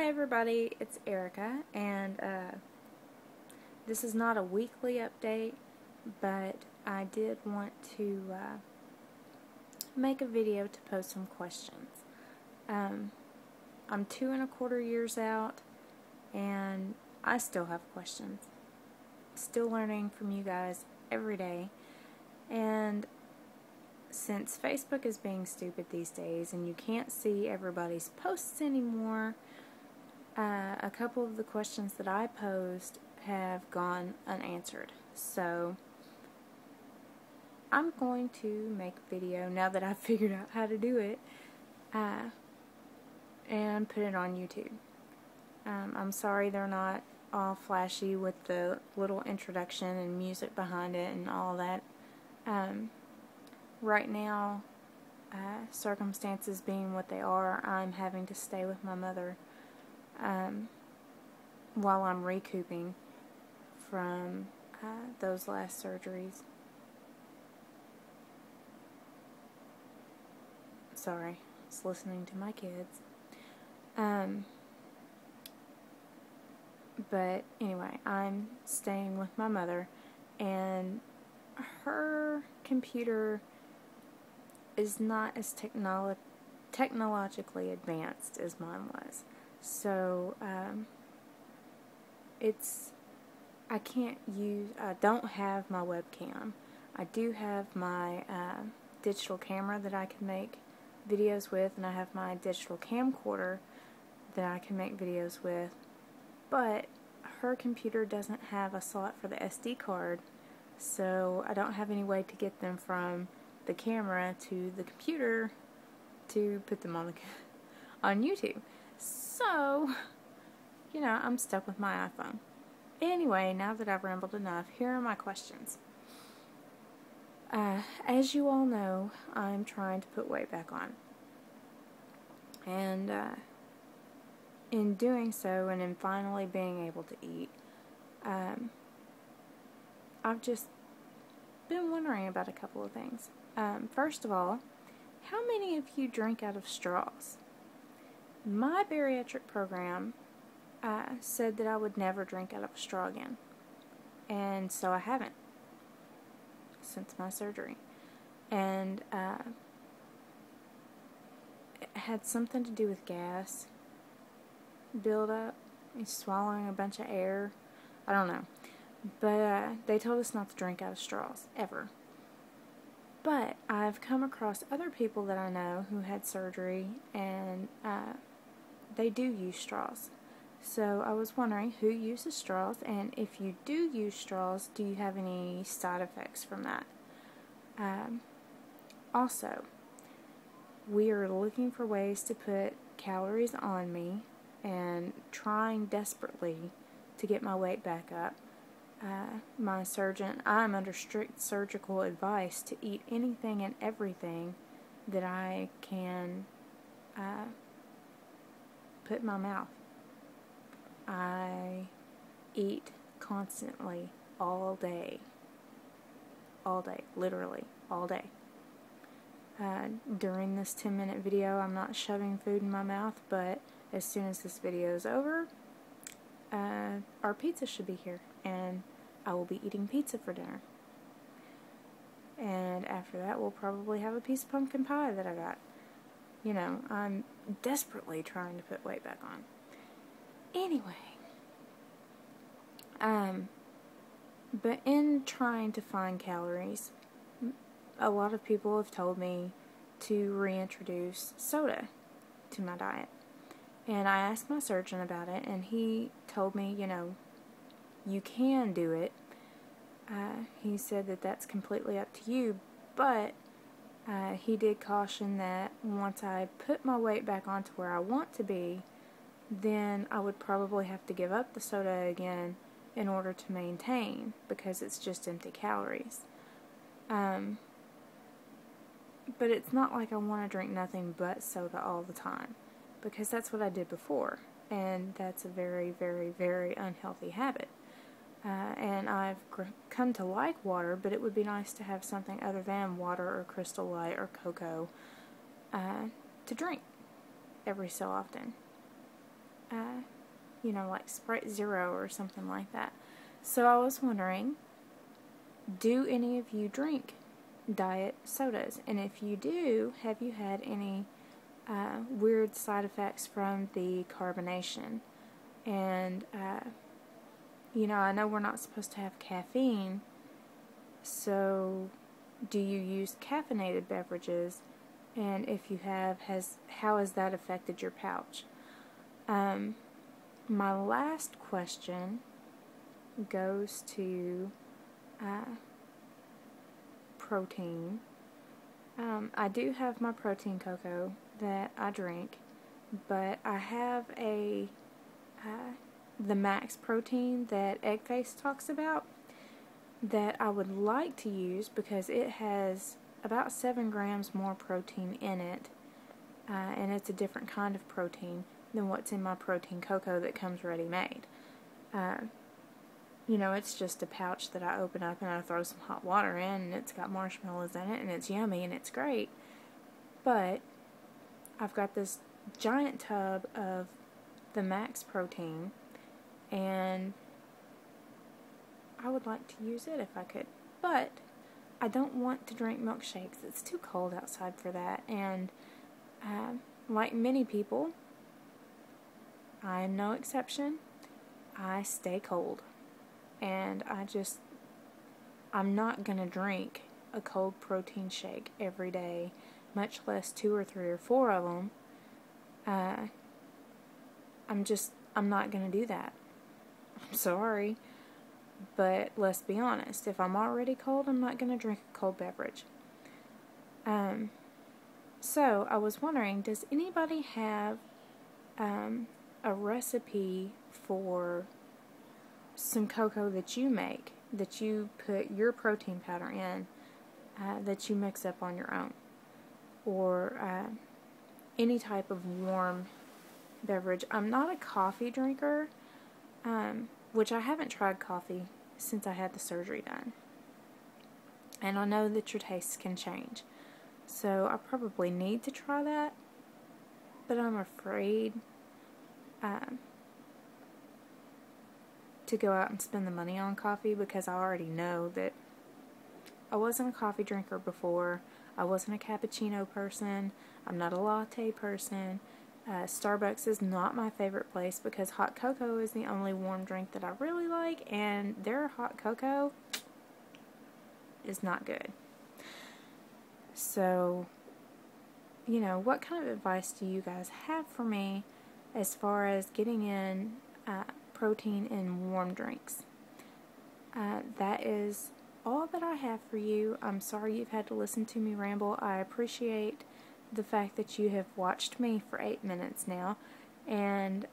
Hi everybody, it's Erica, and this is not a weekly update, but I did want to make a video to post some questions. I'm 2¼ years out, and I still have questions. Still learning from you guys every day, and since Facebook is being stupid these days and you can't see everybody's posts anymore, a couple of the questions that I posed have gone unanswered. So I'm going to make a video now that I've figured out how to do it, and put it on YouTube. I'm sorry they're not all flashy with the little introduction and music behind it and all that. Right now, circumstances being what they are, I'm having to stay with my mother while I'm recouping from those last surgeries. Sorry, I was listening to my kids. But anyway, I'm staying with my mother, and her computer is not as technologically advanced as mine was. So, I don't have my webcam. I do have my digital camera that I can make videos with, and I have my digital camcorder that I can make videos with, but her computer doesn't have a slot for the SD card, so I don't have any way to get them from the camera to the computer to put them on YouTube. So, I'm stuck with my iPhone. Anyway, now that I've rambled enough, here are my questions. As you all know, I'm trying to put weight back on. And in doing so, and in finally being able to eat, I've just been wondering about a couple of things. First of all, how many of you drink out of straws? My bariatric program said that I would never drink out of a straw again, and so I haven't since my surgery. And it had something to do with gas buildup, swallowing a bunch of air. I don't know, but they told us not to drink out of straws ever. But I've come across other people that I know who had surgery, and they do use straws. So I was wondering who uses straws, and if you do use straws, do you have any side effects from that? Also, we are looking for ways to put calories on me and trying desperately to get my weight back up. My surgeon, I'm under strict surgical advice to eat anything and everything that I can put in my mouth. I eat constantly, all day, literally all day. During this 10-minute video, I'm not shoving food in my mouth, but as soon as this video is over, our pizza should be here, and I will be eating pizza for dinner. And after that, we'll probably have a piece of pumpkin pie that I got. I'm desperately trying to put weight back on. Anyway, but in trying to find calories, a lot of people have told me to reintroduce soda to my diet. And I asked my surgeon about it, and he told me, you can do it. He said that that's completely up to you, but he did caution that once I put my weight back onto where I want to be, then I would probably have to give up the soda again in order to maintain, because it's just empty calories. But it's not like I want to drink nothing but soda all the time, because that's what I did before, and that's a very, very, very unhealthy habit. And I've come to like water, but it would be nice to have something other than water or Crystal Light or cocoa to drink every so often. you know, like Sprite Zero or something like that. So I was wondering, do any of you drink diet sodas? And if you do, have you had any weird side effects from the carbonation? And, you know, I know we're not supposed to have caffeine, so do you use caffeinated beverages? And if you have, how has that affected your pouch? My last question goes to protein. I do have my protein cocoa that I drink, but I have the max protein that Eggface talks about that I would like to use because it has about 7 grams more protein in it, and it's a different kind of protein than what's in my protein cocoa that comes ready-made. You know, it's just a pouch that I open up and I throw some hot water in, and it's got marshmallows in it, and it's yummy and it's great. But I've got this giant tub of the max protein, and I would like to use it if I could. But I don't want to drink milkshakes. It's too cold outside for that. And like many people, I am no exception. I stay cold. And I'm not going to drink a cold protein shake every day, much less 2 or 3 or 4 of them. I'm not going to do that. I'm sorry. But let's be honest, if I'm already cold, I'm not going to drink a cold beverage. So I was wondering, does anybody have a recipe for some cocoa that you make, that you put your protein powder in, that you mix up on your own, or any type of warm beverage? I'm not a coffee drinker, which I haven't tried coffee since I had the surgery done, and I know that your tastes can change, so I probably need to try that, but I'm afraid to go out and spend the money on coffee, because I already know that I wasn't a coffee drinker before. I wasn't a cappuccino person. I'm not a latte person. Starbucks is not my favorite place because hot cocoa is the only warm drink that I really like, and their hot cocoa is not good. So, you know, what kind of advice do you guys have for me as far as getting in protein in warm drinks? That is all that I have for you. I'm sorry you've had to listen to me ramble. I appreciate the fact that you have watched me for 8 minutes now, and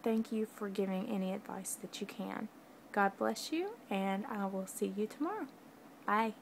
thank you for giving any advice that you can. God bless you, and I will see you tomorrow. Bye.